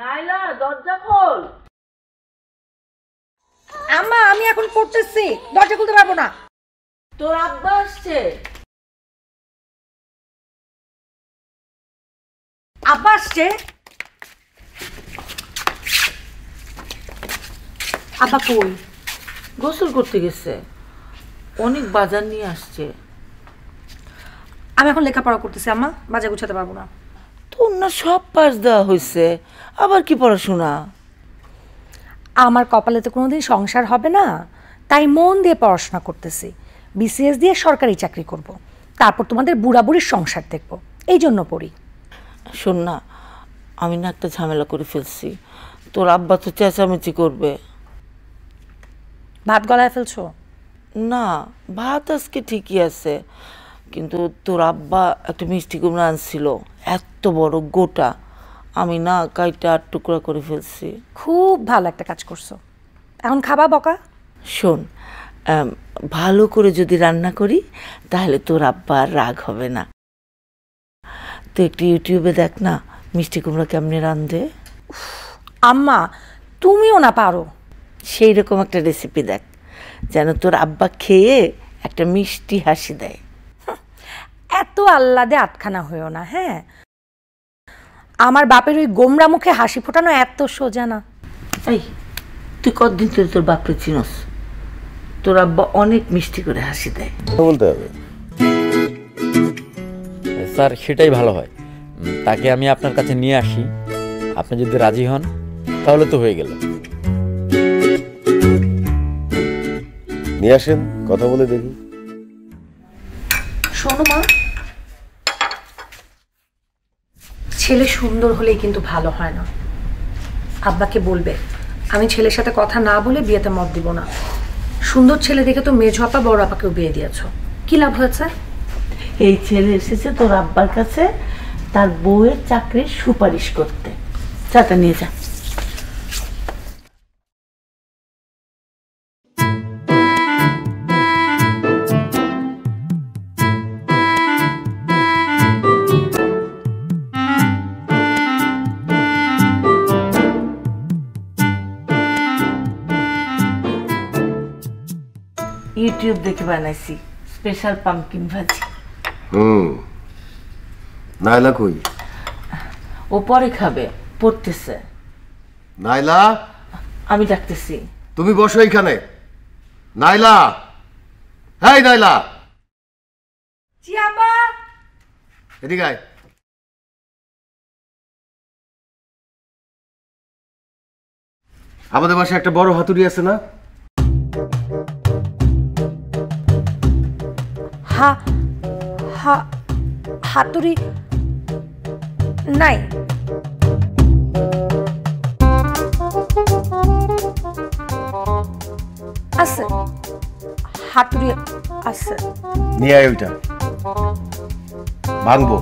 নাইলা দরজা খোল। আম্মা আমি এখন পড়তেছি, দরজা খুলতে পারবো না। তোর আব্বা আসছে। আব্বা আসছে? আব্বা কই? গোসল করতে গেছে, অনেক বাজার নিয়ে আসছে। আমি এখন লেখাপড়া করতেছি আম্মা, বাজার গুছাতে পারবো না। তোর না সব পাস দেওয়া হয়েছে, আবার কি পড়াশোনা? আমার কপালে তো কোনোদিন সংসার হবে না, তাই মন দিয়ে পড়াশোনা করতেছি। বিসিএস দিয়ে সরকারি চাকরি করব, তারপর তোমাদের বুড়া বুড়ির সংসার দেখব, এই জন্য পড়ি। শোন না, আমি না একটা ঝামেলা করে ফেলছি, তোর আব্বা তো চেঁচামেচি করবে। ভাত গলায় ফেলছো? না, ভাত আজকে ঠিকই আছে, কিন্তু তোর আব্বা একটা মিষ্টি কুমড়া আনছিল, এত বড় গোটা, আমি না কাইটা 8 টুকরা করে ফেলছি। খুব ভালো একটা কাজ করছো। এখন খাবা বকা? শোন, ভালো করে যদি রান্না করি তাহলে তোর আব্বা আর রাগ হবে না। তো একটু ইউটিউবে দেখ না মিষ্টি কুমড়া কেমনে রান্ধে। আম্মা তুমিও না পারো। সেই রকম একটা রেসিপি দেখ, যেন তোর আব্বা খেয়ে একটা মিষ্টি হাসি দেয়। এত আহ্লাদে আটখানা হইও না। হ্যাঁ, আমার বাপের ওই গোমরা মুখে হাসি ফোটানো এত সোজা না। এই তুই কতদিন ধরে তোর বাপরে চিনস? তোর আব্বা অনেক মিষ্টি করে হাসি দেয়। বলতে হবে স্যার, সেটাই ভালো হয়। তাকে আমি আপনার কাছে নিয়ে আসি, আপনি যদি রাজি হন তাহলে তো হয়ে গেল। নিয়ে আসেন, কথা বলে দেখি। শোনো মা, ছেলে সুন্দর হলেই কিন্তু ভালো হয় না। আব্বাকে বলবে আমি ছেলের সাথে কথা না বলে বিয়েতে মত দিব না। সুন্দর ছেলে দেখে তো মেজো আপা বড় আপাকেও বিয়ে দিয়েছো, কি লাভ হয়েছে? এই ছেলে এসেছে তোর আব্বার কাছে তার বউয়ের চাকরির সুপারিশ করতে। চাটা নিয়ে যা। ইউটিউব দেখে বানাইছি স্পেশাল পাম্পকিন ভাজি। নাইলা কই? ও পরে খাবে, পড়তেছে। নাইলা, আমি ডাকতেছি। তুমি বসো এইখানে। নাইলা, হ্যাঁ নাইলা, জি আপা। এদিকে আয়। আমাদের বাসায় একটা বড় হাতুড়ি আছে না? হাতুড়ি নাই। আছে, হাতুড়ি আছে। নিয়ে আয় ওইটা, ভাঙবো।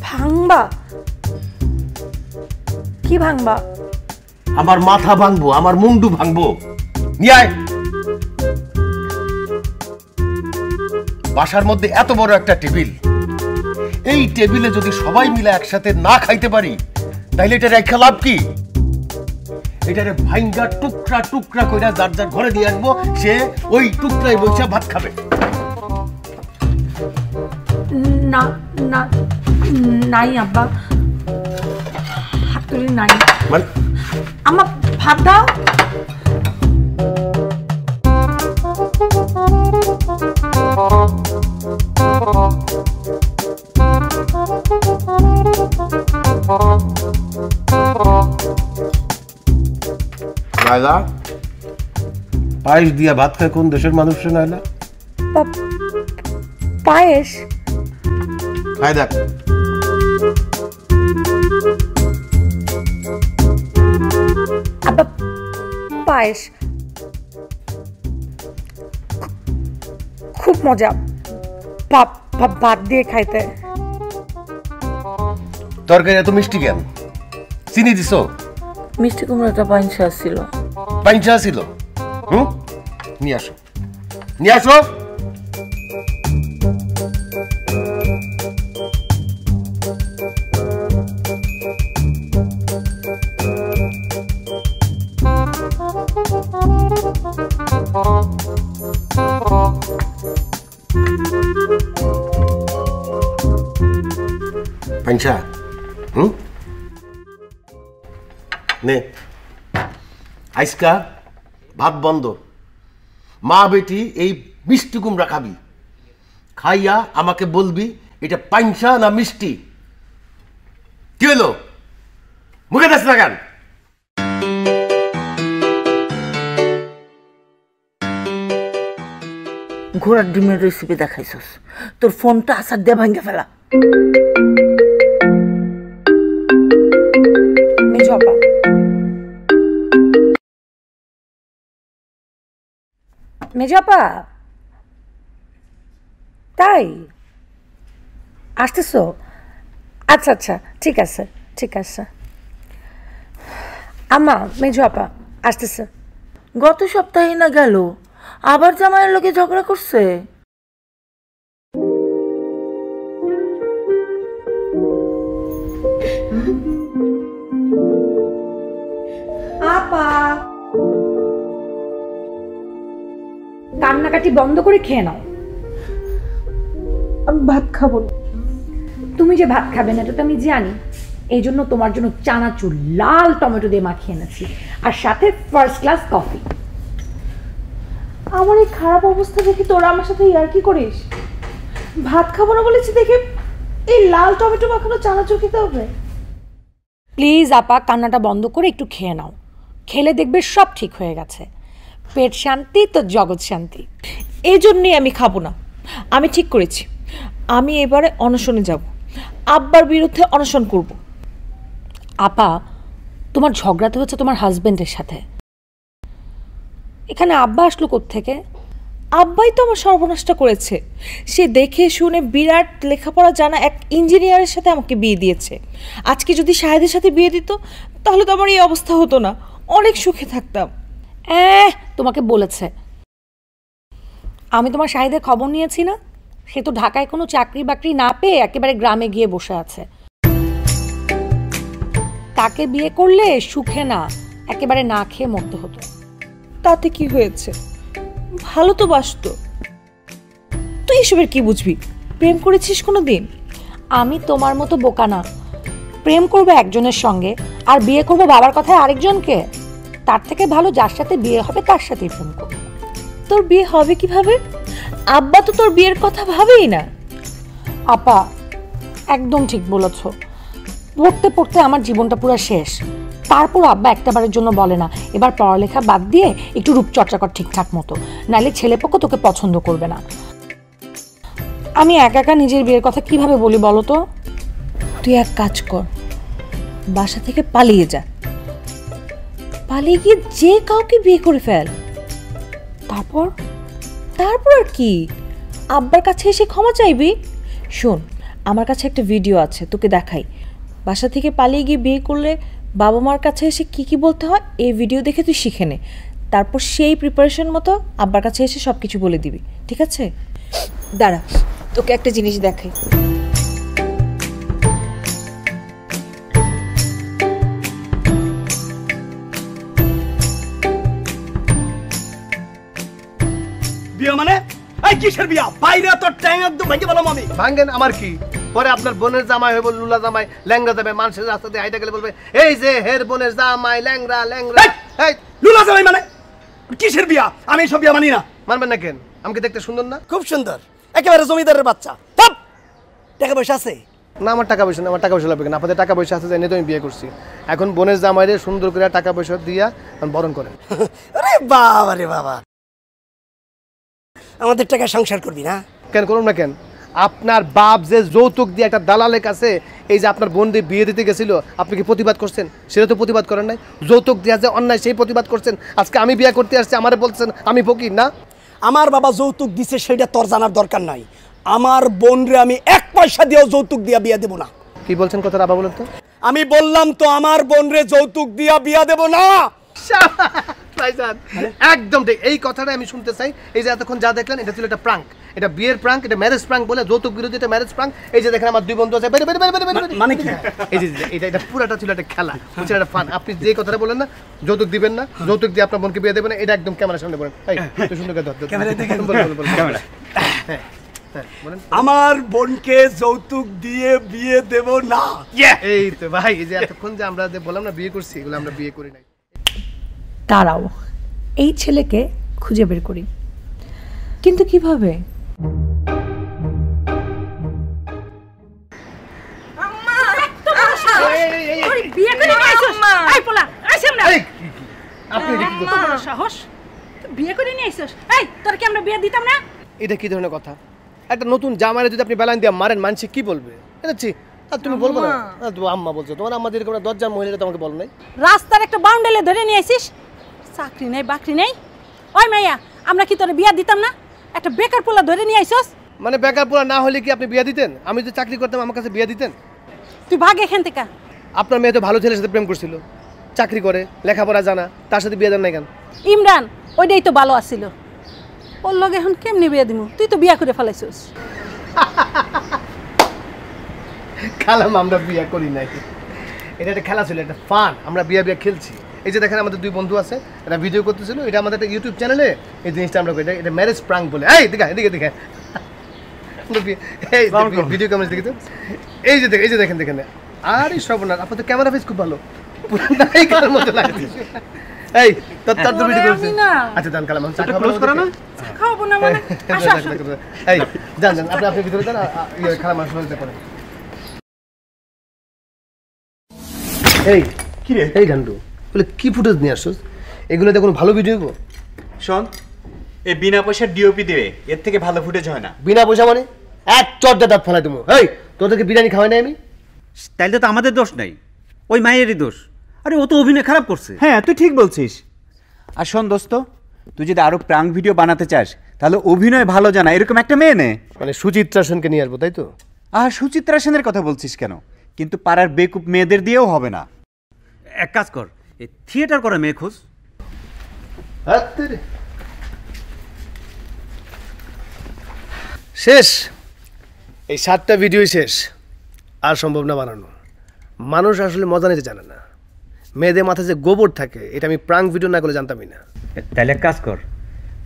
ভাঙবা? কি ভাঙবা? আমার মাথা ভাঙবো, আমার মুন্ডু ভাঙবো। নিয়ে আয়। বাসার মধ্যে এত বড় একটা টেবিল, এই টেবিলে যদি সবাই মিলে একসাথে না খাইতে পারি তাইলে এটা রেখা লাভ কি? এটারে ভাঙ্গা টুকরা টুকরা কইরা যার যার ঘরে দিয়ে আসবো, সে ওই টুকরাই বসে ভাত খাবে। না না নাই আব্বা, হাতুড়ি নাই। মানে আম্মা ভাত দাও। নাইলা, পায়েস দিয়া ভাত খায় কোন দেশের মানুষ রে নাইলা? পায়েস? খাই দেখ। আব্বা পায়েস খুব মজা, ভাত দিয়ে খাইতে। তরকারি এত মিষ্টি কেন? চিনি দিছো? মিষ্টি কুমড়াটা পাইনসা ছিল। পাইনসা ছিল? নিয়ে আসো, নিয়ে আসো। পাঞ্চা নে আইসকা ভাত বন্ধ, মা বেটি এই মিষ্টি কুমড়া খাবি, খাইয়া আমাকে বলবি এটা পাঞ্চা না মিষ্টি। কি হলো মুখে দাস না কেন? ঘোড়ার ডিমের রেসিপি দেখাইছস, তোর ফোনটা আসার দিয়ে ভাঙ্গে ফেলা। মেজপা মেজপা তাই আসতেছো? আচ্ছা আচ্ছা ঠিক আছে ঠিক আছে। আম্মা মেজপা আসতেছে। গত সপ্তাহে না গেল, আবার জামাইয়ের লোকে ঝগড়া করছে। আপা কান্নাকাটি বন্ধ করে খেয়ে নাও। আমি ভাত খাবো না। তুমি যে ভাত খাবে না এটা তো আমি জানি, এই জন্য তোমার জন্য চানাচুর লাল টমেটো দিয়ে মাখিয়ে এনেছি, আর সাথে ফার্স্ট ক্লাস কফি। আমার এই খারাপ অবস্থা দেখে তোরা আমার সাথে ইয়ার্কি করিস? ভাত খাবো না বলেছি দেখে এই লাল টমেটো মাখানো চানাচুর খেতে হবে? প্লিজ আপা কান্নাটা বন্ধ করে একটু খেয়ে নাও, খেলে দেখবে সব ঠিক হয়ে গেছে। পেট শান্তি তো জগৎ শান্তি। এই জন্যই আমি খাবো না। আমি ঠিক করেছি, আমি এবারে অনশনে যাব, আব্বার বিরুদ্ধে অনশন করব। আপা তোমার ঝগড়াতে হচ্ছে তোমার হাজবেন্ডের সাথে, এখানে আব্বা আসলো কোত্থেকে? আব্বাই তো আমার সর্বনাশটা করেছে। সে দেখে শুনে বিরাট লেখাপড়া জানা এক ইঞ্জিনিয়ারের সাথে আমাকে বিয়ে দিয়েছে। আজকে যদি শাহেদের সাথে বিয়ে দিত তাহলে তো আমার এই অবস্থা হতো না, অনেক সুখে থাকতাম। তোমাকে বলেছে। আমি তোমার শাহিদের খবর নিয়েছি না, সে তো ঢাকায় কোনো চাকরি বাকরি না পেয়ে একেবারে গ্রামে গিয়ে বসে আছে। তাকে বিয়ে করলে সুখে না একেবারে না খেয়ে মরতে হতো। তাতে কি হয়েছে, ভালো তো বাসতো। তুই এসবের কি বুঝবি? প্রেম করেছিস কোনো দিন? আমি তোমার মতো বোকা না, প্রেম করবে একজনের সঙ্গে আর বিয়ে করবে বাবার কথায় আরেকজনকে। তার থেকে ভালো যার সাথে বিয়ে হবে তার সাথেই প্রেম করবে। তোর বিয়ে হবে কিভাবে? আব্বা তো তোর বিয়ের কথা ভাবেই না। আপা একদম ঠিক বলেছ, পড়তে পড়তে আমার জীবনটা পুরো শেষ। তারপর আব্বা একটাবারের জন্য বলে না এবার পড়ালেখা বাদ দিয়ে একটু রূপচর্চা কর ঠিকঠাক মতো, নাহলে ছেলেপক্ষ তোকে পছন্দ করবে না। আমি একা একা নিজের বিয়ের কথা কিভাবে বলি বলো তো? তুই এক কাজ কর, বাসা থেকে পালিয়ে যা, পালিয়ে গিয়ে যে কাউকে বিয়ে করে ফেল। তারপর তারপর আর কি, আব্বার কাছে এসে ক্ষমা চাইবি। শোন, আমার কাছে একটা ভিডিও আছে, তোকে দেখাই। বাসা থেকে পালিয়ে গিয়ে বিয়ে করলে বাবা মার কাছে এসে কি কি বলতে হয় এই ভিডিও দেখে তুই শিখে নে, তারপর সেই প্রিপারেশন মতো আব্বার কাছে এসে সব কিছু বলে দিবি, ঠিক আছে? দাঁড়া, তোকে একটা জিনিস দেখাই। বিয়া মানে এই কিসের বিয়া? বাইরে তো ট্যাং একদম ভেঙে বললাম আমি। ভাঙ্গেন আমার কি? পরে আপনার বোনের জামাই হইব লুলা জামাই, ল্যাংরা জামাই, মানুষের রাস্তা দিয়ে হাইটা গেলে বলবে এই যে হের বোনের জামাই ল্যাংরা ল্যাংরা। এই লুলা জামাই মানে কিসের বিয়া? আমি সব বিয়া মানি না। মানবেন না কেন? আমাকে দেখতে সুন্দর না? খুব সুন্দর, একেবারে জমিদারের বাচ্চা। থাপ, টাকা পয়সা আছে না? আমার টাকা পয়সা না, আমার টাকা পয়সা লাগবে না। আপনাদের টাকা পয়সা আছে জানিয়ে তো আমি বিয়ে করছি। এখন বোনের জামাইরে সুন্দর করে টাকা পয়সা দিয়া বরণ করেন। আরে বাবা রে বাবা, আমাদের টাকা সংসার করবি না? কেন করুন না কেন? আপনার বাপ যে যৌতুক দিয়ে একটা দালালের কাছে এই যে আপনার বোন দিয়ে বিয়ে দিতে গেছিল, আপনি কি প্রতিবাদ করছেন? সেটা তো প্রতিবাদ করেন নাই। যৌতুক দেওয়া যে অন্যায় সেই প্রতিবাদ করছেন। আজকে আমি বিয়ে করতে আসছি, আমারে বলছেন আমি ফকির না? আমার বাবা যৌতুক দিছে সেটা তোর জানার দরকার নাই। আমার বোন রে আমি এক পয়সা দিয়েও যৌতুক দিয়া বিয়া দেব না। কি বলছেন কথাটা আবার বলেন তো? আমি বললাম তো আমার বোন রে যৌতুক দিয়া বিয়া দেব না। একদম ঠিক, এই কথাটা আমি শুনতে চাই। এই যে এতক্ষণ যা দেখলেন এটা ছিল একটা প্রাঙ্ক, এটা বিয়ের প্রাঙ্ক, এটা ম্যারেজ প্রাঙ্ক বলে, যৌতুক বিরোধী এটা ম্যারেজ প্রাঙ্ক। এই যে দেখেন আমার দুই বন্ধু আছে, মানে কি? এই যে এটা পুরোটা ছিল একটা খেলা, হচ্ছে একটা ফান। আপনি যে কথাটা বলেন না যৌতুক দিবেন না, যৌতুক দিয়ে আপনার বোনকে বিয়ে দেবেন না, এটা একদম ক্যামেরার সামনে বলেন। এই তুই সুন্দর করে ধর, ক্যামেরা দেখেন, বল। হ্যাঁ আমার বোনকে যৌতুক দিয়ে বিয়ে দেব না। এই তো ভাই, এই যে এতক্ষণ যে আমরা যে বললাম না বিয়ে করছি, এগুলো আমরা বিয়ে করি নাই। দাঁড়াও, এই ছেলেকে খুঁজে বের করি। কিন্তু কিভাবে? এটা কি ধরনের কথা? একটা নতুন জামাইরে যদি আপনি বেলান দিয়ে মারেন, মানুষ কি বলবে? আর তুমি বলবো না? তুমি আম্মা বলছো, তোমার আম্মা যেরকম দরজার মহিলাটা তোমাকে বল নাই? রাস্তার একটা বাউন্ডালে ধরে নিয়ে আসিস, চাকরি নেই বাকরি নেই। ওই মাইয়া, আমরা কি তোরে বিয়া দিতাম না? একটা বেকার পোলা ধরে নিয়ে আইসস। মানে বেকার পোলা না হলে কি আপনি বিয়া দিতেন? আমি যদি চাকরি করতাম আমার কাছে বিয়া দিতেন? তুই ভাগ এখান থেকে। আপনার মেয়ে তো ভালো ছেলের সাথে প্রেম করছিল, চাকরি করে, লেখাপড়া জানা, তার সাথে বিয়ে দেন নাই কেন? ইমরান ওইটাই তো ভালো আছিল, ওর লগে এখন কেমনি বিয়া দিমু? তুই তো বিয়া করে ফেলাইছস। খালাম আমরা বিয়া করি নাই, এটা একটা খেলা ছিল, একটা ফান, আমরা বিয়া খেলছি। এই যে দেখেন আমাদের দুই বন্ধু আছে, এটা ভিডিও করতেছিল, এটা আমাদের একটা ইউটিউব চ্যানেলে এই জিনিসটা আমরা করি, এটা ম্যারেজ প্রাঙ্ক বলে। এই দেখে এদিকে দেখে এই ভিডিও ক্যামেরা দেখে, এই যে দেখেন দেখেন। আর এই সর্বনাশ, আপনার তো ক্যামেরা ফেস খুব ভালো, পুরো নায়িকার মতো লাগছে। এই তোর তো ভিডিও করছিস? আচ্ছা জান, কালাম চা ক্লোজ করো না, খাওয়াবো না মানে। আসো আসো, এই জান আপনি ভিতরে যান, এই খালা মাছ বলতে পারেন। এই কি রে? এই গান্ডু বলে কি ফুটেজ নিয়ে আসছিস? এগুলোতে কোনো ভালো ভিডিও গো? শোন, এই বিনা পয়সার ডিওপি দেবে, এর থেকে ভালো ফুটেজ হয় না। বিনা পয়সা মানে এক চর্দা দাঁত ফেলাই তুমি। এই তোদেরকে বিরিয়ানি খাওয়াই নাই আমি? তাইলে তো আমাদের দোষ নাই, ওই মায়েরই দোষ। আরে ও তো অভিনয় খারাপ করছে। হ্যাঁ তুই ঠিক বলছিস। আর শোন দোস্ত, তুই যদি আরো প্রাঙ্ক ভিডিও বানাতে চাস তাহলে অভিনয় ভালো জানা এরকম একটা মেয়ে নে। মানে সুচিত্রা সেনকে নিয়ে আসবো, তাই তো? আর সুচিত্রা সেনের কথা বলছিস কেন? কিন্তু পাড়ার বেকুব মেয়েদের দিয়েও হবে না। এক কাজ কর, এই থিয়েটার করে মেয়ে খোঁজ। শেষ, এই 7টা ভিডিওই শেষ, আর সম্ভব না বানানো। মানুষ আসলে মজা নিতে জানে না, মেয়েদের মাথায় যে গোবর থাকে এটা আমি প্রাঙ্ক ভিডিও না করলে জানতামই না। তাইলে এক কাজ কর,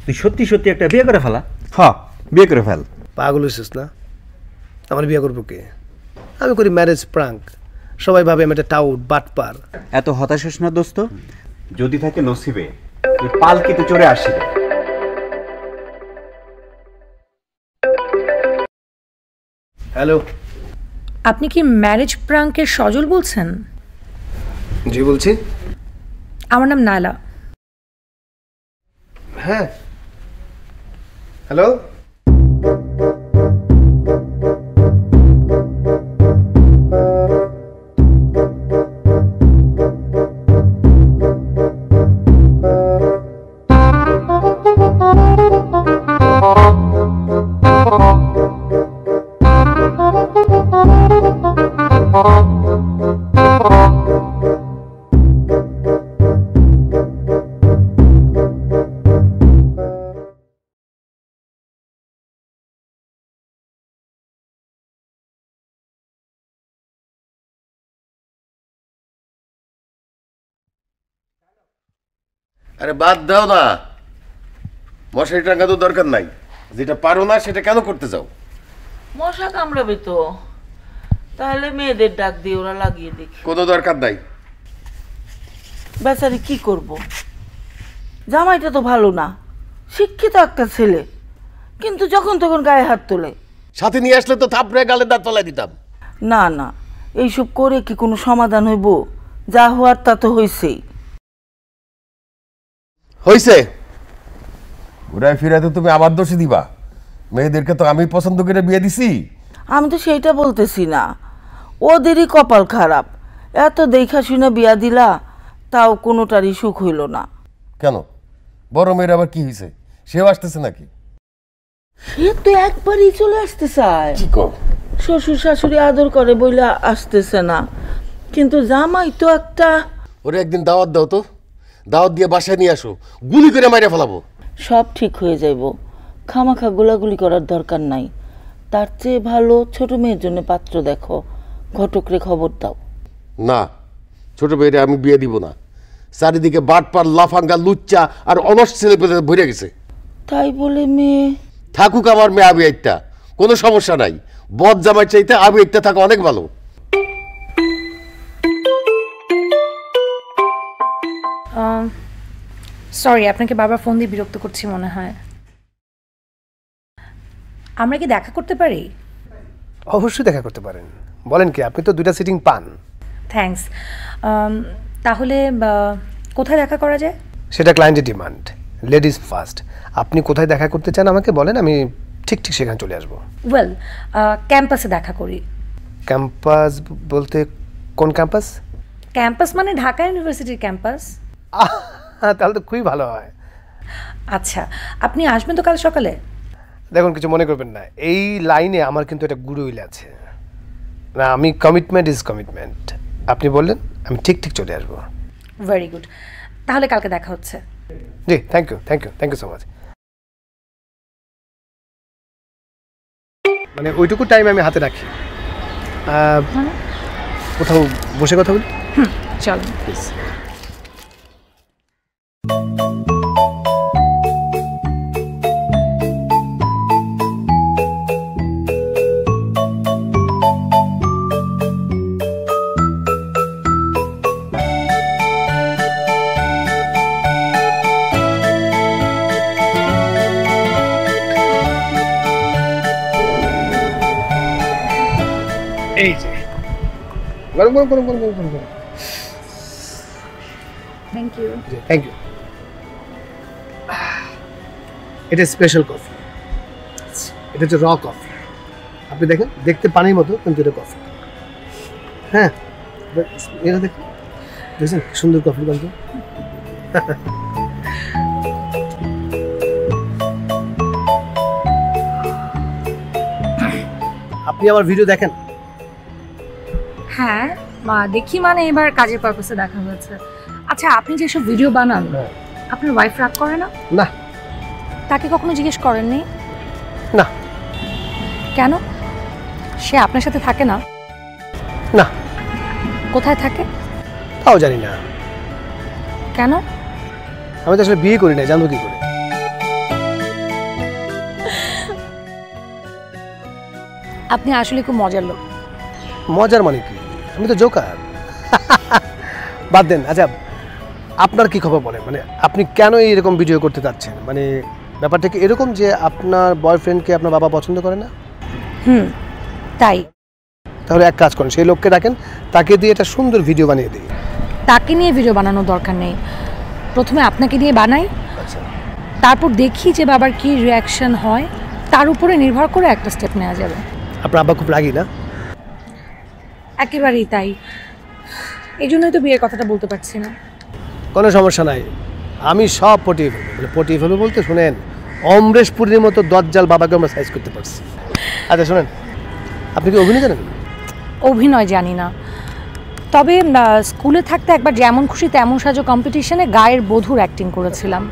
তুই সত্যি সত্যি একটা বিয়ে করে ফেলা। হ্যাঁ বিয়ে করে ফেল। পাগল হয়েছিস না? আমার বিয়ে করবো কে? আমি করি ম্যারেজ প্রাঙ্ক, সবাই ভাবে আমি একটা টাউট বাটপার। এত হতাশ হোস না দোস্ত, যদি থাকে নসিবে তুই পালকিতে চড়ে আসিবে। হ্যালো, আপনি কি ম্যারেজ প্রাঙ্কের সজল বলছেন? জি বলছি। আমার নাম নায়লা। হ্যাঁ হ্যালো, আরে বাদ দাও না, মশারি টাঙ্গা তো দরকার নাই, যেটা পারো না সেটা কেন করতে যাও? মশা কামড়াবে তো, তাহলে মেয়েদের ডাক দিয়ে ওরা লাগিয়ে দেখি। কোনো দরকার নাই। বেচারি কি করব? জামাইটা তো ভালো না, শিক্ষিত একটা ছেলে, কিন্তু যখন তখন গায়ে হাত তোলে। সাথে নিয়ে আসলে তো থাপড়ে গালে দাঁত ফেলাই দিতাম। না না, এইসব করে কি কোনো সমাধান হইব? যা হওয়ার তা তো হইছেই। হইছে, ঘুরায় ফিরাতে তুমি আমার দোষী দিবা? মেয়েদেরকে তো আমি পছন্দ করে বিয়ে দিছি। আমি তো সেইটা বলতেছি না, ওদেরই কপাল খারাপ, এত দেখা শুনে বিয়া দিলা, তাও কোনোটারই সুখ হইল না। কেন? বড় মেয়ের আবার কি হয়েছে? সেও আসতেছে নাকি? সে তো একবারই চলে আসতে চায়। কি কর? শ্বশুর শাশুড়ি আদর করে বইলা আসতেছে না, কিন্তু জামাই তো একটা। ওরে একদিন দাওয়াত দাও তো, দাওয়াত দিয়ে বাসায় নিয়ে আসো, গুলি করে মাইরে ফেলাবো। সব ঠিক হয়ে যাইব, খামাখা গোলাগুলি করার দরকার নাই। তার চেয়ে ভালো ছোট মেয়ের জন্য পাত্র দেখো, ঘটকরে খবর দাও। না, ছোট মেয়েরে আমি বিয়ে দিব না। চারিদিকে বাটপার, লাফাঙ্গা, লুচ্চা আর অলস ছেলে পেলে ভরে গেছে। তাই বলে মেয়ে? থাকুক আমার মেয়ে, আমি একটা কোনো সমস্যা নাই, বদ জামাই চাইতে আবেগটা থাকা অনেক ভালো। সরি, আপনাকে বারবার ফোন দিয়ে বিরক্ত করছি মনে হয়। আমরা কি দেখা করতে পারি? অবশ্যই দেখা করতে পারেন, বলেন কি, আপনি তো 2টা সিটিং পান। থ্যাঙ্কস। তাহলে কোথায় দেখা করা যায়? সেটা ক্লায়েন্টের ডিমান্ড, লেডিস ফার্স্ট। আপনি কোথায় দেখা করতে চান আমাকে বলেন, আমি ঠিক ঠিক সেখানে চলে আসবো। ওয়েল, ক্যাম্পাসে দেখা করি। ক্যাম্পাস বলতে কোন ক্যাম্পাস? ক্যাম্পাস মানে ঢাকা ইউনিভার্সিটির ক্যাম্পাস। তাহলে তো খুবই ভালো হয়। আচ্ছা, আপনি আসবেন তো কাল সকালে? দেখুন, কিছু মনে করবেন না, এই লাইনে আমার কিন্তু একটা গুরুইল আছে না, আমি কমিটমেন্ট ইজ কমিটমেন্ট। আপনি বললেন, আমি ঠিক ঠিক চলে আসবো। ভেরি গুড, তাহলে কালকে দেখা হচ্ছে। জি, thank you thank you thank you so much. মানে ওইটুকু টাইম আমি হাতে রাখি, কোথাও বসে কথা বলি। চলো প্লিজ। এই যে গরম গরম গরম গরম গরম গরম। Thank you. Thank you. এটা স্পেশাল কফি, এটা হচ্ছে র কফি। আপনি দেখেন, দেখতে পানির মতো, কিন্তু এটা কফি। হ্যাঁ, এটা দেখুন, দেখছেন সুন্দর কফির গন্ধ। আপনি আমার ভিডিও দেখেন? হ্যাঁ দেখি, মানে এবার কাজের পারপাসে দেখা হয়েছে। আচ্ছা, আপনি যেসব ভিডিও বানান, আপনার ওয়াইফ রাগ করে না? না। তাকে কখনো জিজ্ঞেস করেননি? না। কেন? সে আপনার সাথে থাকে না? না। কোথায় থাকে? তাও জানি না। কেন? আমি তো আসলে বিয়ে করি না, জানবো কি করে? আপনি আসলে খুব মজার লোক। মজার মানে কি? আমি তো জোকার। বাদ দেন। আচ্ছা, আপনার কি খবর বলেন, মানে আপনি কেন এইরকম ভিডিও করতে চাচ্ছেন? মানে ব্যাপারটা কি এরকম যে আপনার বয়ফ্রেন্ডকে আপনার বাবা পছন্দ করে না? তাই। তাহলে এক কাজ করেন, সেই লোককে ডাকেন, তাকে দিয়ে একটা সুন্দর ভিডিও বানিয়ে দিই। তাকে নিয়ে ভিডিও বানানোর দরকার নেই, প্রথমে আপনাকে দিয়ে বানাই, তারপর দেখি যে বাবার কি রিয়াকশন হয়, তার উপরে নির্ভর করে একটা স্টেপ নেওয়া যাবে। আপনার আব্বা খুব রাগী না? একেবারেই তাই, এই জন্যই তো বিয়ের কথাটা বলতে পারছি না। কোনো সমস্যা নাই, আমি সব পটিয়ে ফেলবো। মানে পটিয়ে ফেলবো বলতে, শোনেন, অমরেশপুরীর মতো দজ্জাল বাবাকে আমরা সাইজ করতে পারছি। আচ্ছা শোনেন, আপনি কি অভিনয় জানেন? অভিনয় জানি না, তবে স্কুলে থাকতে একবার যেমন খুশি তেমন সাজো কম্পিটিশনে গায়ের বধূর অ্যাক্টিং করেছিলাম।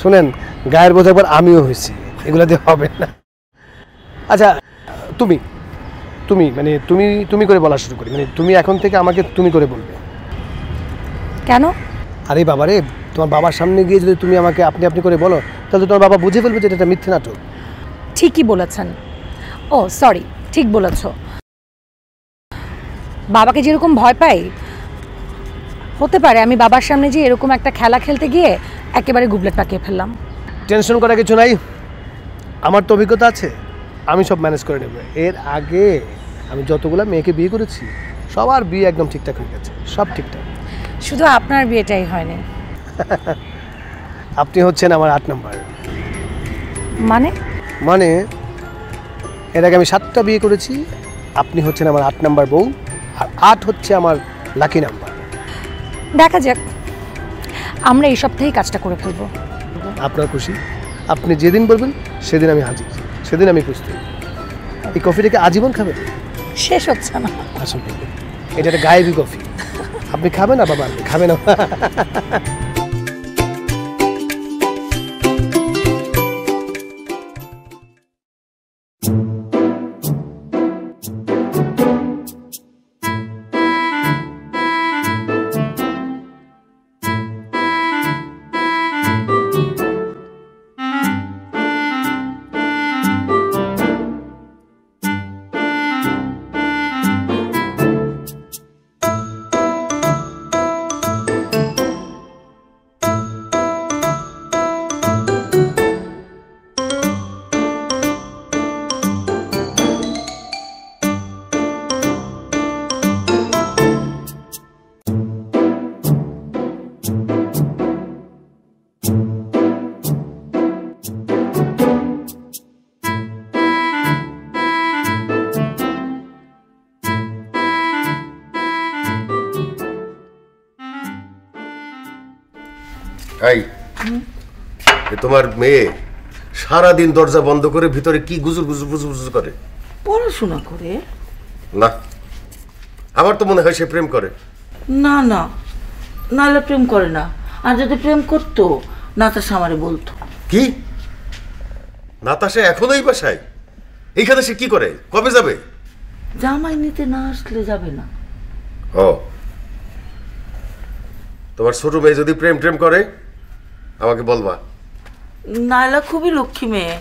শোনেন, গায়ের বধূ একবার আমিও হয়েছি, এগুলো দিয়ে হবে না। আচ্ছা, তুমি তুমি মানে তুমি তুমি করে বলা শুরু করি, মানে তুমি এখন থেকে আমাকে তুমি করে বলবে। কেন? আরে বাবারে, তোমার বাবার সামনে গিয়ে যদি তুমি আমাকে আপনি আপনি করে বলো, তাহলে তোমার বাবা বুঝে ফেলবে যে এটা মিথ্যে নাটক। ঠিকই বলেছেন। ও সরি, ঠিক বলেছ। বাবাকে যেরকম ভয় পাই, হতে পারে আমি বাবার সামনে যে এরকম একটা খেলা খেলতে গিয়ে একেবারে গুবলেট পাকিয়ে ফেললাম। টেনশন করার কিছু নাই, আমার তো অভিজ্ঞতা আছে, আমি সব ম্যানেজ করে নেব। এর আগে আমি যতগুলো মেয়েকে বিয়ে করেছি, সবার বিয়ে একদম ঠিকঠাক হয়ে গেছে, সব ঠিকঠাক। শুধু আপনার বিয়েটাই হয়নি। আপনি হচ্ছেন আমার 8 নাম্বার। মানে? মানে এর আগে আমি 7টা বিয়ে করেছি, আপনি হচ্ছেন আমার 8 নাম্বার বউ, আর 8 হচ্ছে আমার লাকি নাম্বার। দেখা যাক, আমরা এই সপ্তাহেই কাজটা করে ফেলবো। আপনার খুশি, আপনি যেদিন বলবেন সেদিন আমি হাজির, সেদিন আমি প্রস্তুত। এই কফিটাকে আজীবন খাবেন? শেষ হচ্ছে না। আসলে এটা একটা গায়েবী কফি, আপনি খাবেন না বাবা? খাবেন না? এই তোমার মেয়ে সারাদিন দরজা বন্ধ করে ভিতরে কি গুজুর গুজুর গুজুর গুজুর করে? পড়াশোনা করে। না, আমার তো মনে হয় সে প্রেম করে। না না, নাহলে প্রেম করে না। আর যদি প্রেম করতো নাতাশা আমারে বলতো। কি? নাতাশা এখনো এই বাসায়? এইখানে সে কি করে? কবে যাবে? জামাই নিতে না আসলে যাবে না। ও, তোমার ছোট মেয়ে যদি প্রেম প্রেম করে আমাকে বলবা। নাইলা খুবই লক্ষ্মী মেয়ে,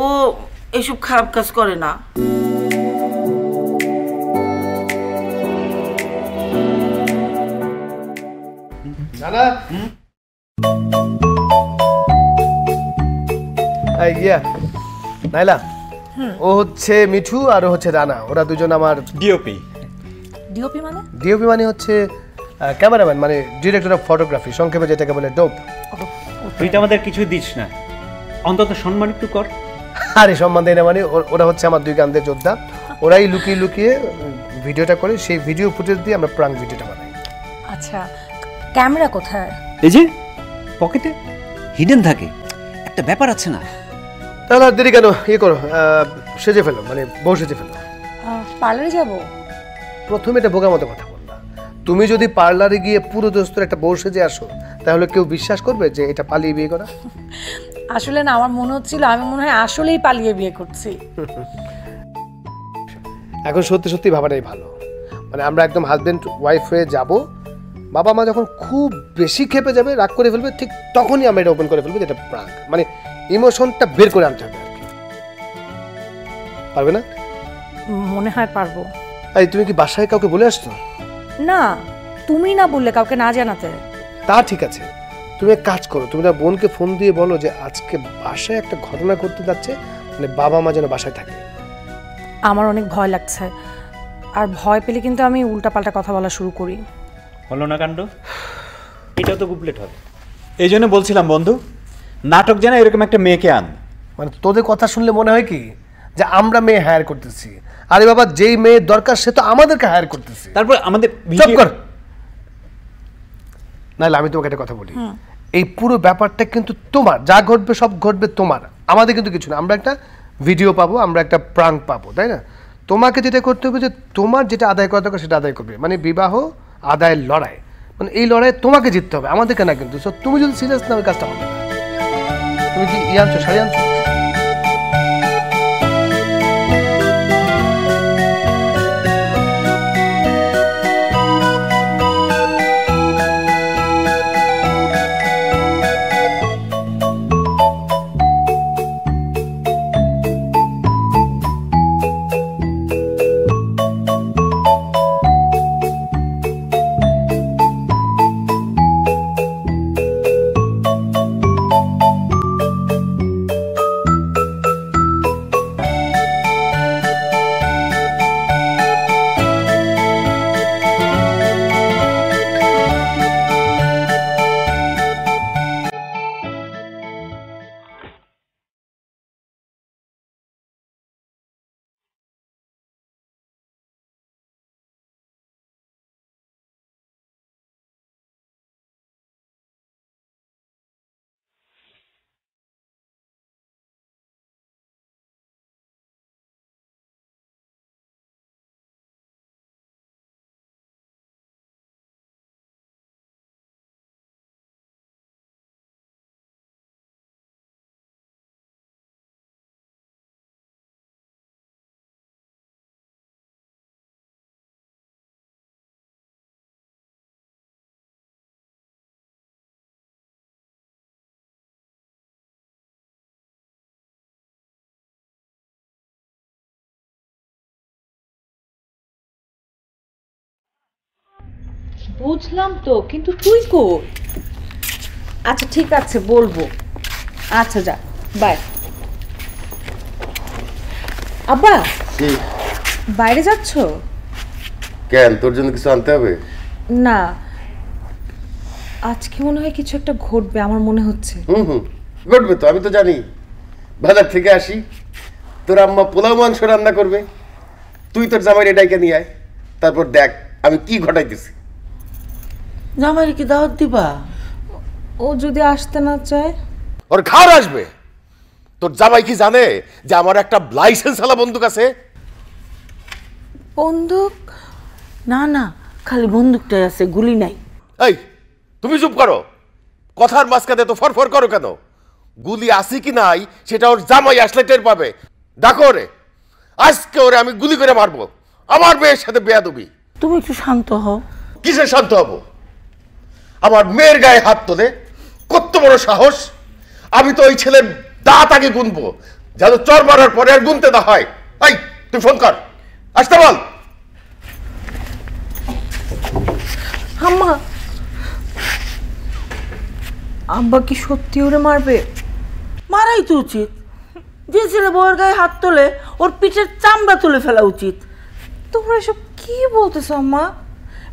ও এসব খারাপ কাজ করে না। নানা ইয়া নাইলা, ও হচ্ছে মিঠু আর ও হচ্ছে রানা। ওরা দুজন আমার ডিওপি। ডিওপি মানে? ডিওপি মানে হচ্ছে ক্যামেরাম্যান, মানে ডিরেক্টর অফ ফটোগ্রাফি, সংক্ষেপে যেটাকে বলে ডোপ। তুই তো আমাদের কিছু দিস না, অন্তত সম্মান একটু কর। আরে সম্মান দেয় না মানে, ওরা হচ্ছে আমার দুই কান্দের যোদ্ধা। ওরাই লুকিয়ে লুকিয়ে ভিডিওটা করে, সেই ভিডিও ফুটেজ দিয়ে আমরা প্রাঙ্ক ভিডিওটা বানাই। আচ্ছা, ক্যামেরা কোথায়? এই যে পকেটে হিডেন থাকে, একটা ব্যাপার আছে না? তাহলে আর দেরি কেন, ইয়ে করো, সেজে ফেলো, মানে বউ সেজে ফেলো। পার্লারে যাব? প্রথমে এটা বোকার মতো কথা বললা। তুমি যদি পার্লারে গিয়ে পুরো দোস্তর একটা বউ সেজে আসো, তাহলে কেউ বিশ্বাস করবে যে এটা পালিয়ে বিয়ে করা? আসলে না, আমার মনে হচ্ছিল আমি মনে হয় আসলেই পালিয়ে বিয়ে করছি। এখন সত্যি সত্যি ভাবাটাই ভালো, মানে আমরা একদম হাজবেন্ড ওয়াইফ হয়ে যাব। বাবা মা যখন খুব বেশি খেপে যাবে, রাগ করে ফেলবে, ঠিক তখনই আমরা এটা ওপেন করে ফেলবো, যেটা প্রাঙ্ক, মানে ইমোশনটা বের করে আনতে হবে আর কি। পারবে না? মনে হয় পারবো। এই তুমি কি বাসায় কাউকে বলে আসছো? না, তুমি না বললে কাউকে না জানাতে। তা ঠিক আছে, তুমি এক কাজ করো, তুমি তার বোনকে ফোন দিয়ে বলো যে আজকে বাসায় একটা ঘটনা ঘটতে যাচ্ছে, মানে বাবা মা যেন বাসায় থাকে। আমার অনেক ভয় লাগছে, আর ভয় পেলে কিন্তু আমি উল্টাপাল্টা কথা বলা শুরু করি। হলো না কাণ্ড, এটাও তো গুবলেট হবে। এই জন্য বলছিলাম বন্ধু, নাটক যেন এরকম একটা মেয়েকে আন। মানে তোদের কথা শুনলে মনে হয় কি যে আমরা মেয়ে হায়ার করতেছি? আরে বাবা, যেই মেয়ে দরকার সে তো আমাদেরকে হায়ার করতেছে। তারপর আমাদের চুপ কর, নাহলে আমি তোমাকে একটা কথা বলি, এই পুরো ব্যাপারটা কিন্তু তোমার, যা ঘটবে সব ঘটবে তোমার, আমাদের কিন্তু কিছু না। আমরা একটা ভিডিও পাবো, আমরা একটা প্রাঙ্ক পাবো, তাই না? তোমাকে যেটা করতে হবে যে তোমার যেটা আদায় করা দরকার সেটা আদায় করবে, মানে বিবাহ আদায়ের লড়াই, মানে এই লড়াই তোমাকে জিততে হবে, আমাদেরকে না কিন্তু। তুমি যদি সিরিয়াস না, ওই কাজটা হবে না। তুমি কি আনছো, শাড়ি আনছো? বুঝলাম তো, কিন্তু তুই কই? আচ্ছা ঠিক আছে, বলবো। আচ্ছা যা, বাই। আব্বা, বাইরে যাচ্ছ কেন? তোর জন্য কিছু আনতে হবে? না, আজকে মনে হয় কিছু একটা ঘটবে, আমার মনে হচ্ছে। ঘটবে তো, আমি তো জানি। বাজার থেকে আসি, তোর আম্মা পোলাও মাংস রান্না করবে, তুই তোর জামাইরে ডাইকা নিয়ে আয়, তারপর দেখ আমি কি ঘটাইতেছি। জামাইরে কি দাওয়াত দিবা? ও যদি আসতে না চায়? ওর ঘাড় আসবে। তোর জামাই কি জানে যে আমার একটা লাইসেন্স আলা বন্দুক আছে? বন্দুক? না না, খালি বন্দুকটাই আছে, গুলি নাই। এই তুমি চুপ করো, কথার মাঝখানে তো ফরফর করো কেন? গুলি আছে কি নাই সেটা ওর জামাই আসলে টের পাবে। দেখো ওরে, আজকে ওরে আমি গুলি করে মারবো। আমার মেয়ের সাথে বেয়াদবি। তুমি একটু শান্ত হও। কিসের শান্ত হব? আমার মেয়ের গায়ে হাত তোলে, কত বড় সাহস! আমি তো ওই ছেলের দাঁত আগে গুনবো, যেন চর মারার পরে আর গুনতে না হয়। এই তুই ফোন কর, আসতে বল। আম্মা, আব্বা কি সত্যি ওরে মারবে? মারাই তো উচিত। যে ছেলে বউয়ের গায়ে হাত তোলে ওর পিঠের চামড়া তুলে ফেলা উচিত। তোমরা এসব কি বলতেছো আম্মা?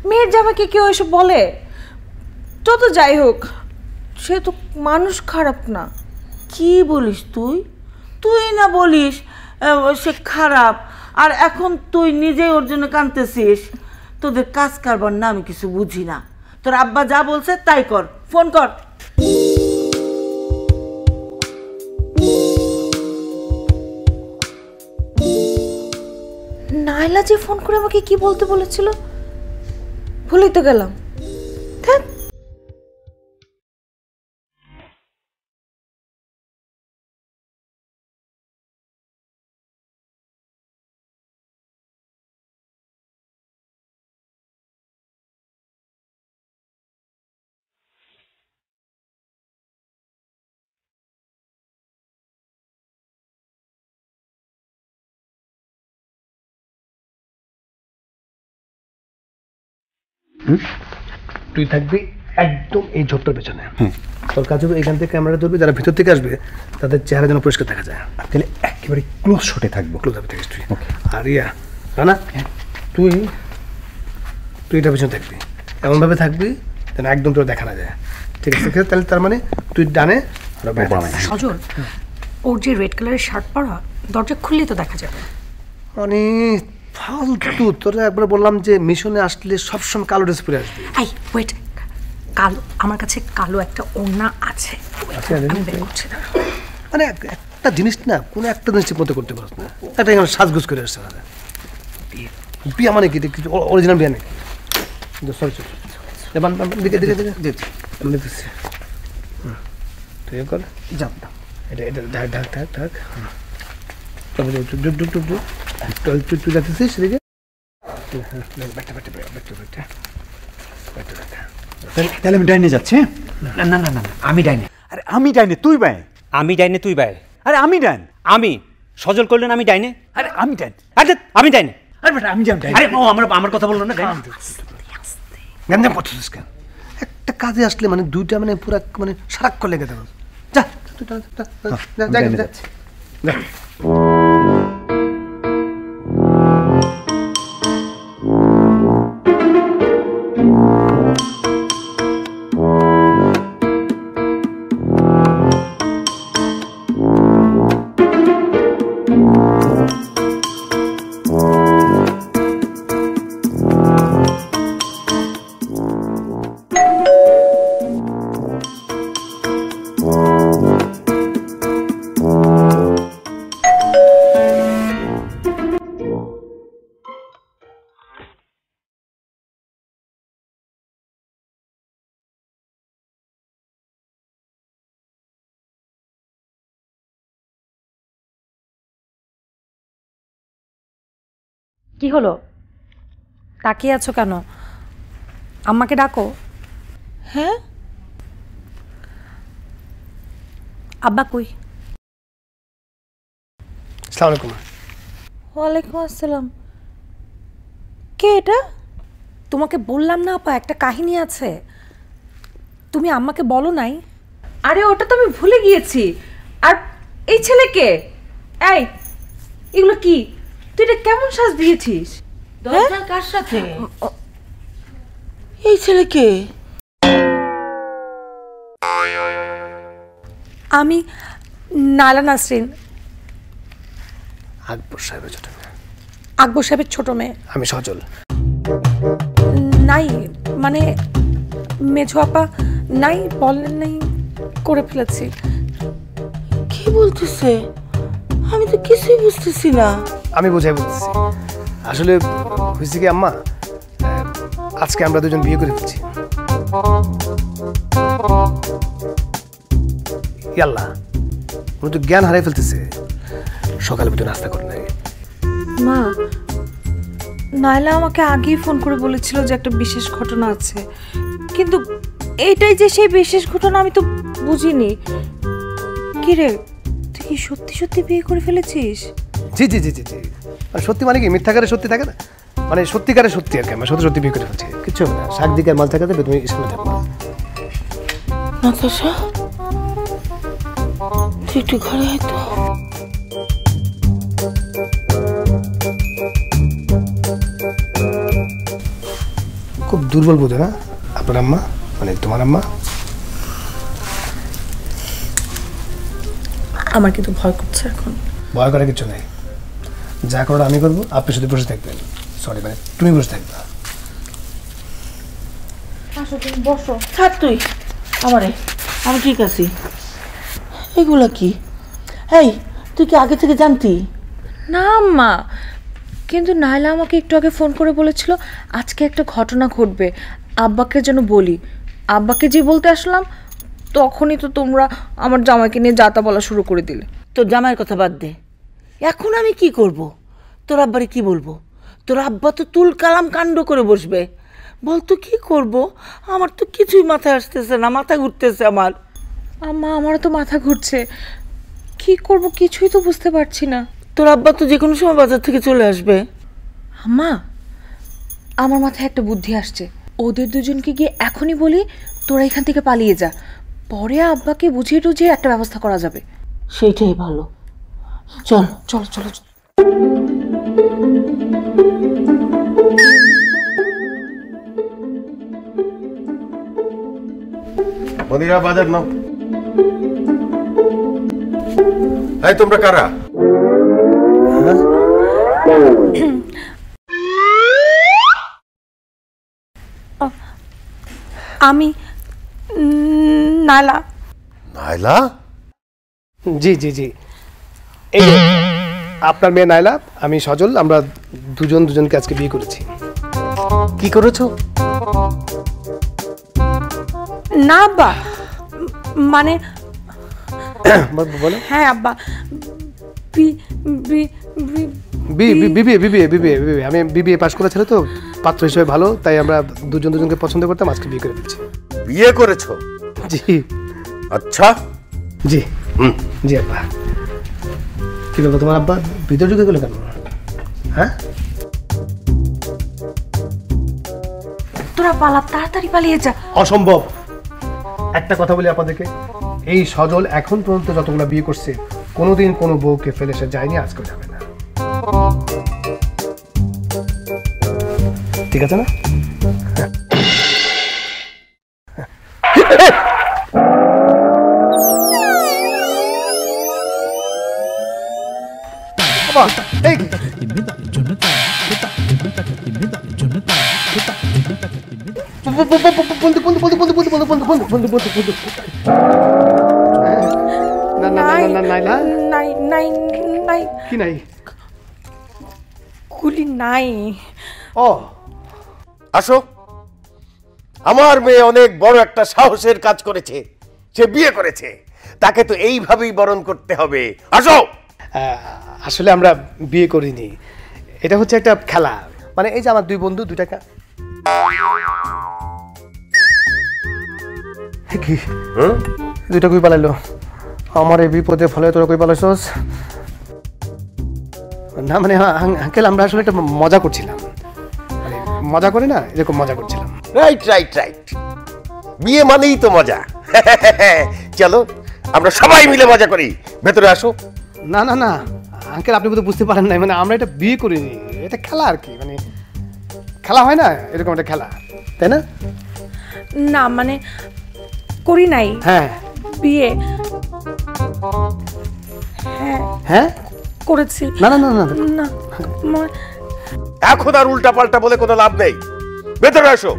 মেয়ের জামাইকে কেউ এসব বলে? যত যাই হোক, সে তো মানুষ খারাপ না। কি বলিস তুই? তুই না বলিস সে খারাপ, আর এখন তুই নিজেই ওর জন্য কাঁদতেছিস। তোদের কাজ কারবার না আমি কিছু বুঝি না। তোর আব্বা যা বলছে তাই কর, ফোন কর। নাইলা যে ফোন করে আমাকে কি বলতে বলেছিল, ভুলেই তো গেলাম। তুই থাকবি একদম এই ঝোপটার পেছনে। তোর কাছে এখান থেকে ক্যামেরা ধরবি, যারা ভিতর থেকে আসবে তাদের চেহারা যেন পরিষ্কার দেখা যায়। তাহলে একেবারে ক্লোজ শটে থাকবো। ক্লোজ আপে থাকিস তুই। আর ইয়া রানা, তুই এটার পেছনে থাকবি, এমনভাবে থাকবি যেন একদম তোর দেখা না যায়। ঠিক আছে? তাহলে তার মানে তুই ডানে। সজল, ওর যে রেড কালারের শার্ট পরা, দরজা খুললেই তো দেখা যাবে। মানে ফালতু। তোরা একবার বললাম যে মিশনে আসলে সবসময় কালো ড্রেস পরে আসবি। আই ওয়েট, কালো, আমার কাছে কালো একটা ওড়না আছে। আমি বের করছি না। মানে একটা জিনিস না, কোনো একটা জিনিস ঠিক মতো করতে পারছ না। একটা এখানে সাজগুজ করে আসছে। বিয়া মানে কি? অরিজিনাল বিয়া নাকি? সরি সরি, দিকে দিকে দিকে আমি দেখতেছি। তুই কর, যাও এটা এটা ঢাক ঢাক ঢাক ঢাক। তবে ডুব ডুব ডুব ডুব তুই যাচ্ছিস সেদিকে। তাহলে আমি ডাইনে যাচ্ছি। না না না না, আমি ডাইনে। আরে আমি ডাইনে, তুই বাই। আমি ডাইনে, তুই বাই। আরে আমি ডাইন। আমি সজল করলেন, আমি ডাইনে। আরে আমি ডাইন। আরে আমি ডাইনে। আরে বেটা আমি যাম ডাইনে। আরে ও আমার কথা বললো না। গান্ধী পড়ছিস কেন? একটা কাজে আসলে মানে দুইটা মানে পুরা মানে সারাক্ষণ লেগে দেবো। যা যা। কি হলো? তাকিয়ে আছো কেন? আম্মাকে ডাকো। হ্যাঁ, আব্বা কই? আসসালামু আলাইকুম। ওয়ালাইকুম আসসালাম। কে এটা? তোমাকে বললাম না আপা, একটা কাহিনী আছে। তুমি আম্মাকে বলো নাই? আরে ওটা তো আমি ভুলে গিয়েছি। আর এই ছেলে কে? এই এগুলো কি? তুই এটা কেমন সাজ দিয়েছিস? দরজা কার সাথে? এই ছেলে কে? আমি নালা নাসরিন, আকবর সাহেবের ছোট মেয়ে। আকবর সাহেবের ছোট মেয়ে। আমি সজল। নাই মানে মেঝো আপা নাই বলেন নাই, করে ফেলেছি। কি বলতেছে? আমি তো কিছুই বুঝতেছি না। আমি বোঝাই বলতেছি। আসলে হয়েছে কি আম্মা, আজকে আমরা দুজন বিয়ে করে ফেলছি। ইয়াল্লা, উনি তো জ্ঞান হারাই ফেলতেছে। সকালে একটু নাস্তা করে নাই। মা, নাইলা আমাকে আগেই ফোন করে বলেছিল যে একটা বিশেষ ঘটনা আছে, কিন্তু এইটাই যে সেই বিশেষ ঘটনা আমি তো বুঝিনি। কি রে, তুই কি সত্যি সত্যি বিয়ে করে ফেলেছিস? জি জি জি জি জি, মানে সত্যি মানে কি মিথ্যাকারে সত্যি থাকে না, মানে সত্যিকারে সত্যি আর কি। আমরা সত্যি সত্যি বিয়ে করে ফেলছি, কিচ্ছু হবে না। শাক দিকে মাল থাকাতে তুমি সামনে থাকবো। নাতাশা, তুই একটু ঘরে আয় তো। খুব দুর্বল বোধ না আপনার আম্মা, মানে তোমার আম্মা? আমার কিন্তু ভয় করছে এখন। ভয় করার কিছু নেই, যা করার আমি করবো, আপনি শুধু বসে থাকবেন। সরি, মানে তুমি বসে থাকবে। আসো, তুমি বসো। ছাড় তুই আমারে, আমি ঠিক আছি। এগুলা কি? এই, তুই কি আগে থেকে জানতি? না মা, কিন্তু নাইলা আমাকে একটু আগে ফোন করে বলেছিল আজকে একটা ঘটনা ঘটবে, আব্বাকে যেন বলি। আব্বাকে যে বলতে আসলাম তখনই তো তোমরা আমার জামাইকে নিয়ে যাতা বলা শুরু করে দিলে। তোর জামাইয়ের কথা বাদ দে, এখন আমি কি করব? তোর আব্বারে কি বলবো? তোর আব্বা তো তুল কালাম কাণ্ড করে বসবে। বলতো কি করব? আমার তো কিছুই মাথায় আসতেছে না, মাথা ঘুরতেছে আমার। আম্মা, আমারও তো মাথা ঘুরছে, কি করব কিছুই তো বুঝতে পারছি না। তোর আব্বা তো যে কোনো সময় বাজার থেকে চলে আসবে। আম্মা, আমার মাথায় একটা বুদ্ধি আসছে। ওদের দুজনকে গিয়ে এখনই বলি তোরা এখান থেকে পালিয়ে যা, পরে আব্বাকে বুঝিয়ে টুঝিয়ে একটা ব্যবস্থা করা যাবে। সেইটাই ভালো। চল চলো চলো। মদিরা, বাজার নাও। এই তোমরা কারা? আমি নাইলা। নাইলা? জি জি জি, এই যে আপনার মেয়ে নাইলা, আমি সজল, আমরা দুজন দুজনকে আজকে বিয়ে করেছি। কি করেছো? না আব্বা, মানে বলো। হ্যাঁ আব্বা, বিবিএ আমি বিবিএ পাশ করা ছিল তো, পাত্র হিসেবে ভালো, তাই আমরা দুজন দুজনকে পছন্দ করতাম, আজকে বিয়ে করে ফেলছি। বিয়ে করেছো? জি। আচ্ছা। জি জি আব্বা। কি বলবো, তোমার আব্বা ভিতর ঢুকে গেলো কেন? হ্যাঁ, তোরা পালা, তাড়াতাড়ি পালিয়ে যা। অসম্ভব। একটা কথা বলি আপনাদেরকে, এই সজল এখন পর্যন্ত যতগুলো বিয়ে করছে কোনোদিন কোনো বউকে ফেলে সে যায়নি, আজকেও যাবে না। ঠিক আছে না? কি নাই? গুলি নাই। ও, আসো। আমার মেয়ে অনেক বড় একটা সাহসের কাজ করেছে, সে বিয়ে করেছে, তাকে তো এইভাবেই বরণ করতে হবে। আসো। আসলে আমরা বিয়ে করিনি, এটা হচ্ছে একটা খেলা। মানে এই যে আমার দুই বন্ধু, দুই টাকা কি দুইটা কই পালাইলো? আমার এই বিপদে ফলে তোরা কই পালাইছস? না মানে আঙ্কেল, আমরা আসলে একটা মজা করছিলাম, মানে মজা করে না, এরকম মজা করছিলাম। রাইট রাইট রাইট, বিয়ে মানেই তো মজা। চলো আমরা সবাই মিলে মজা করি, ভেতরে আসো। না না না আঙ্কেল, আপনি বোধহয় বুঝতে পারেন নাই, মানে আমরা এটা বিয়ে করিনি, এটা খেলা আর কি, মানে খেলা হয় না এরকম একটা খেলা, তাই না? না মানে করি নাই। হ্যাঁ বিয়ে হ্যাঁ হ্যাঁ করেছি। না না না না না, এখন আর উল্টা পাল্টা বলে কোনো লাভ নেই, ভেতরে আসো।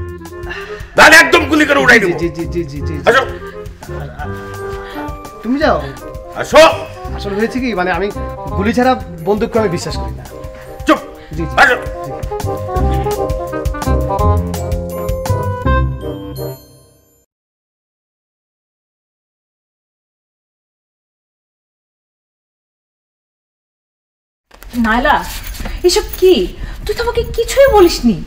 তাহলে একদম গুলি করে উড়াই দেব। জি জি জি জি জি আসো তুমি যাও। আসো। আসলে হয়েছে কি মানে আমি গুলি ছাড়া বন্দুককে আমি বিশ্বাস করি না। চুপ। জি জি আসো। নাইলা এসব কি? তুই তো আমাকে কিছুই বলিসনি।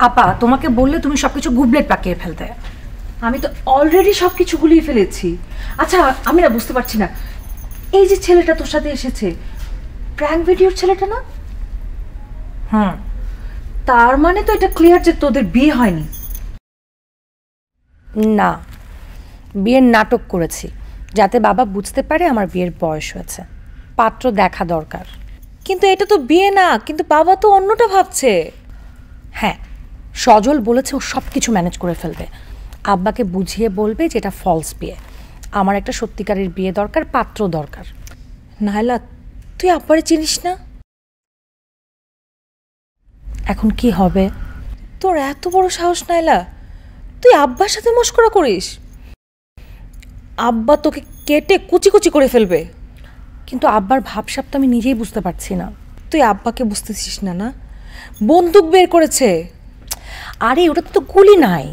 আপা তোমাকে বললে তুমি সবকিছু গুবলেট পাকিয়ে ফেলতে। আমি তো অলরেডি সব কিছু গুলিয়ে ফেলেছি। আচ্ছা আমি না বুঝতে পারছি না, এই যে ছেলেটা তোর সাথে এসেছে প্র্যাঙ্ক ভিডিওর ছেলেটা না? তার মানে তো এটা ক্লিয়ার যে তোদের বিয়ে হয়নি। না, বিয়ের নাটক করেছি যাতে বাবা বুঝতে পারে আমার বিয়ের বয়স হয়েছে, পাত্র দেখা দরকার। কিন্তু এটা তো বিয়ে না, কিন্তু বাবা তো অন্যটা ভাবছে। হ্যাঁ, সজল বলেছে ও সব কিছু ম্যানেজ করে ফেলবে, আব্বাকে বুঝিয়ে বলবে যে এটা ফলস বিয়ে, আমার একটা সত্যিকারের বিয়ে দরকার, পাত্র দরকার। নাইলা তুই আব্বারে চিনিস না? এখন কি হবে? তোর এত বড় সাহস নাইলা, তুই আব্বার সাথে মশকরা করিস? আব্বা তোকে কেটে কুচি কুচি করে ফেলবে। কিন্তু আব্বার ভাবসাব তো আমি নিজেই বুঝতে পারছি না। তুই আব্বাকে বুঝতেছিস না? না বন্দুক বের করেছে। আরে ওটা তো গুলি নাই।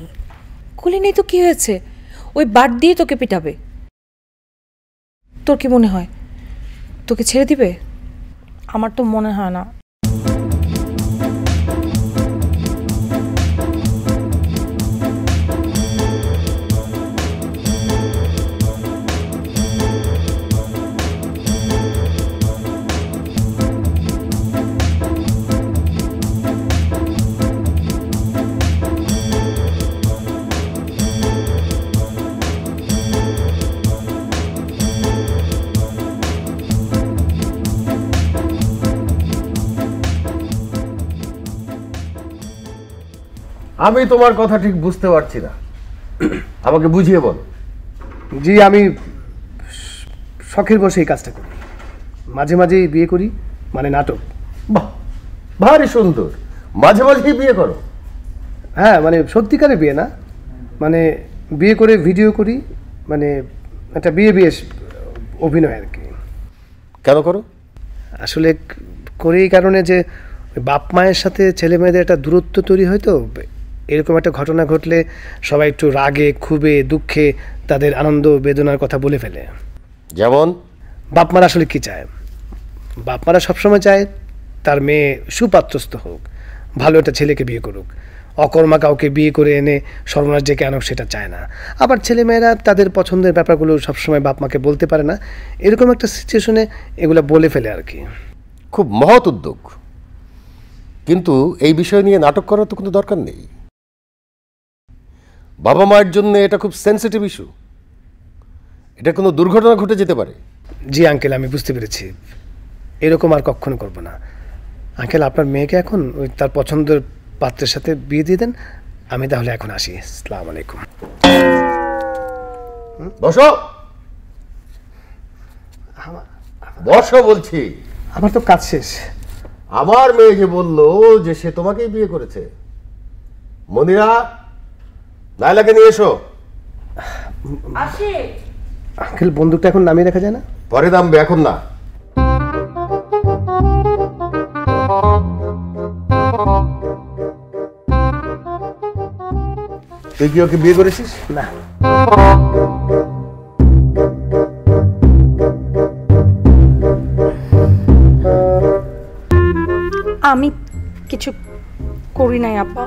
গুলি নেই তো কি হয়েছে? ওই বাট দিয়ে তোকে পিটাবে। তোর কি মনে হয় তোকে ছেড়ে দিবে? আমার তো মনে হয় না। আমি তোমার কথা ঠিক বুঝতে পারছি না, আমাকে বুঝিয়ে বল। জি আমি শখের বসে এই কাজটা করি, মাঝে মাঝেই বিয়ে করি, মানে নাটক। বাহ, ভারী সুন্দর। মাঝে মাঝেই বিয়ে করো? হ্যাঁ মানে সত্যিকারের বিয়ে না, মানে বিয়ে করে ভিডিও করি, মানে একটা বিয়ে বিয়ে অভিনয় আর কি। কেন করো? আসলে করি এই কারণে যে বাপ মায়ের সাথে ছেলে মেয়েদের একটা দূরত্ব তৈরি হয়, তো এরকম একটা ঘটনা ঘটলে সবাই একটু রাগে ক্ষোভে দুঃখে তাদের আনন্দ বেদনার কথা বলে ফেলে। যেমন বাপ মারা আসলে কি চায়? বাপ মারা সবসময় চায় তার মেয়ে সুপাত্রস্থ হোক, ভালো একটা ছেলেকে বিয়ে করুক, অকর্মা কাউকে বিয়ে করে এনে সর্বনাশ ডেকে আনুক সেটা চায় না। আবার ছেলেমেয়েরা তাদের পছন্দের ব্যাপারগুলো সবসময় বাপ মাকে বলতে পারে না, এরকম একটা সিচুয়েশনে এগুলো বলে ফেলে আর কি। খুব মহৎ উদ্যোগ, কিন্তু এই বিষয় নিয়ে নাটক করার তো কোনো দরকার নেই। বাবা মায়ের জন্য এটা খুব সেন্সিটিভ ইস্যু, এটা কোনো দুর্ঘটনা ঘটে যেতে পারে। জি আঙ্কেল আমি বুঝতে পেরেছি, এরকম আর কখনো করব না। আঙ্কেল আপনার মেয়েকে এখন ওই তার পছন্দের পাত্রের সাথে বিয়ে দিয়ে দেন, আমি তাহলে এখন আসি। আসসালামু আলাইকুম। বসো বসো বলছি। আমার তো কাজ শেষ। আমার মেয়ে যে বললো যে সে তোমাকেই বিয়ে করেছে। মনিরা, নাইলাকে নিয়ে এসো। আঙ্কেল বন্দুকটা এখন নামিয়ে রাখা যায় না? পরে নামবে, এখন না। তুই কি ওকে বিয়ে করেছিস? না। আমি কিছু করি নাই আপা,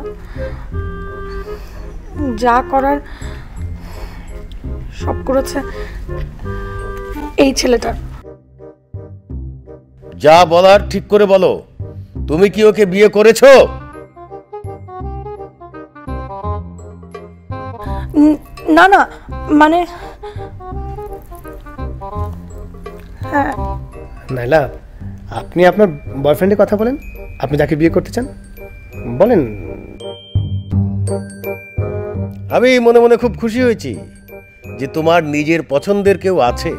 যা করার সব করেছে এই ছেলেটা। যা বলার ঠিক করে বলো। তুমি কি ওকে বিয়ে করেছো? না না, মানে হ্যাঁ। নাইলা, আপনি আপনার বয়ফ্রেন্ডের কথা বলেন, আপনি যাকে বিয়ে করতে চান বলেন। আমি মনে মনে খুব খুশি হয়েছি যে তোমার নিজের পছন্দের কেউ আছে।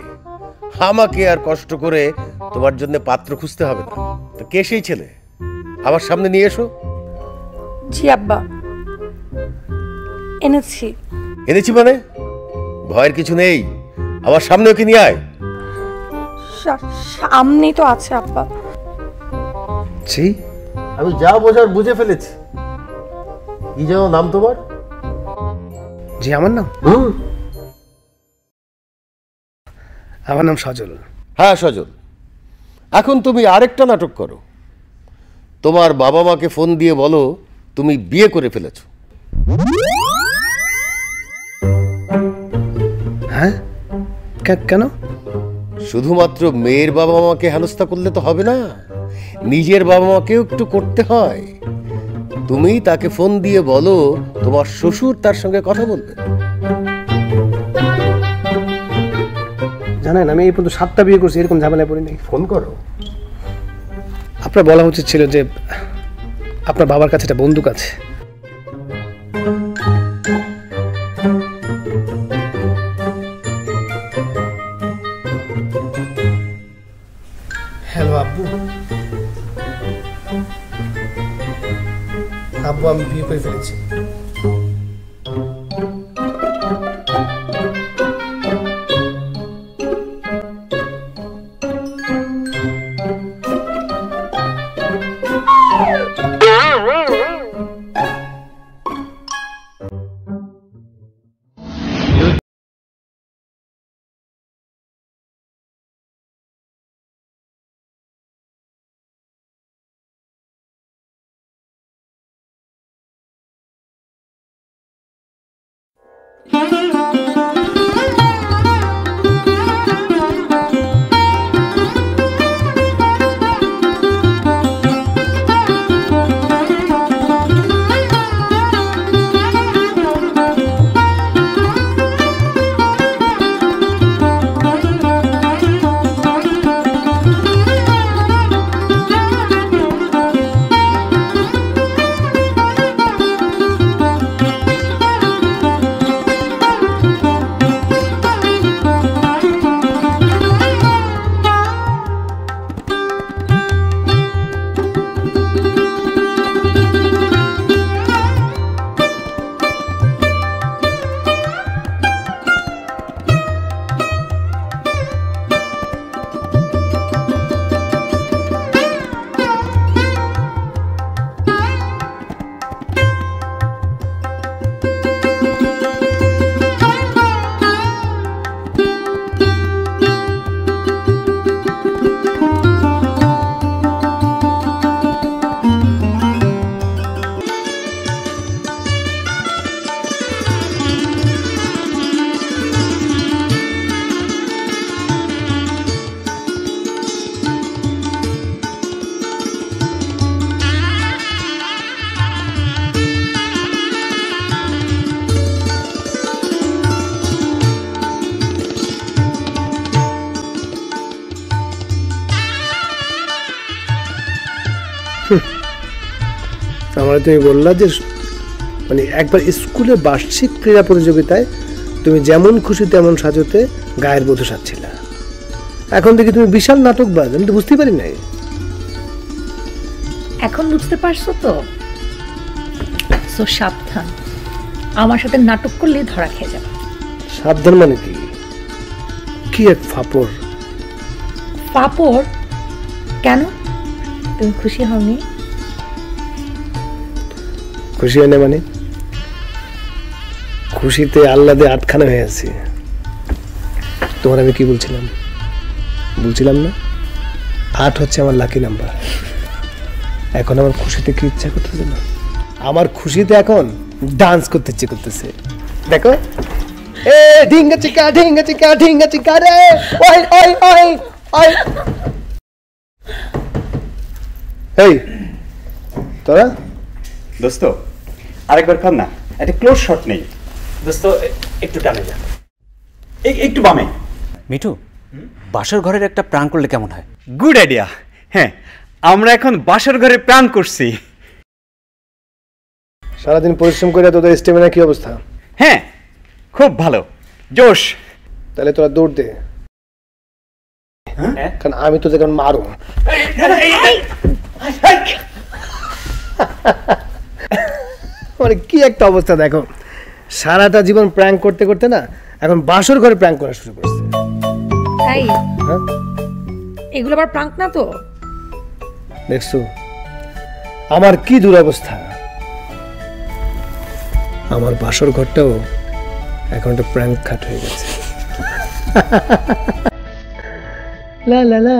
আমাকে আর কষ্ট করে তোমার জন্য পাত্র খুঁজতে হবে না। তো কে সেই ছেলে? আমার সামনে নিয়ে এসো। জি আব্বা। এনেছি। এনেছি মানে? ভয়ের কিছু নেই, আমার সামনে ওকে নিয়ে আয়। সামনেই তো আছে আব্বা। ছি, আমি যা বোঝার বুঝে ফেলেছি। কি যেন নাম তোমার? জি আমার নাম, আমার নাম সজল। হ্যাঁ সজল, এখন তুমি আরেকটা নাটক করো। তোমার বাবা মাকে ফোন দিয়ে বলো তুমি বিয়ে করে ফেলেছো। হ্যাঁ কেন? শুধুমাত্র মেয়ের বাবা মাকে হেনস্থা করলে তো হবে না, নিজের বাবা মাকেও একটু করতে হয়। তুমি তাকে ফোন দিয়ে বলো তোমার শ্বশুর তার সঙ্গে কথা বলবে। জানেন আমি এই পর্যন্ত 7টা বিয়ে করছি, এরকম ঝামেলায় পড়ি নাই। ফোন করো। আপনার বলা উচিত ছিল যে আপনার বাবার কাছে একটা বন্দুক আছে। হ্যালো আব্বু। আব্বু আমি বিয়ে করে ফেলেছি। আমার তুমি বললা যে মানে একবার স্কুলে বার্ষিক ক্রীড়া প্রতিযোগিতায় তুমি যেমন খুশি তেমন সাজতে গায়ের বধূ সাজছিলা, এখন দেখি তুমি বিশাল নাটকবাজ। আমি তো বুঝতেই পারি নাই। এখন বুঝতে পারছো তো? সো সাবধান, আমার সাথে নাটক করলে ধরা খেয়ে যাবে। সাবধান মানে কি? কি এক ফাপড়। ফাপড় কেন? তুমি খুশি হওনি? খুশি হয় না মানে? খুশিতে আহ্লাদে আটখানা হয়ে আছি। তোমার আমি কি বলছিলাম না 8 হচ্ছে আমার লাকি নাম্বার। এখন আমার খুশিতে কি ইচ্ছা করতেছে না? আমার খুশিতে এখন ডান্স করতে ইচ্ছে করতেছে। দেখো এ ঢিঙ্গা চিকা ঢিঙ্গা চিকা ঢিঙ্গা চিকা রে ওই ওই ওই ওই। এই তোরা দোস্ত আরেকবার খান না, একটা ক্লোজ শট নেই। দোস্ত একটু টানে যা, একটু বামে। মিঠু, বাসর ঘরের একটা প্রাণ করলে কেমন হয়? Good idea. হ্যাঁ, আমরা এখন বাসর ঘরে প্রাণ করছি। সারাদিন পরিশ্রম করে তোদের স্টেমিনার কি অবস্থা? হ্যাঁ খুব ভালো, জোশ। তাহলে তোরা দৌড় দে, কারণ আমি তো যখন মারো। মানে কি একটা অবস্থা দেখো, সারাটা জীবন প্র্যাঙ্ক করতে করতে না এখন বাসর ঘরে প্র্যাঙ্ক করা শুরু করছে। তাই হ্যাঁ এগুলো আবার প্রাঙ্ক না তো? দেখছো আমার কি দুরবস্থা, আমার বাসর ঘরটাও এখন একটা প্র্যাঙ্ক খাট হয়ে গেছে। লা লা লা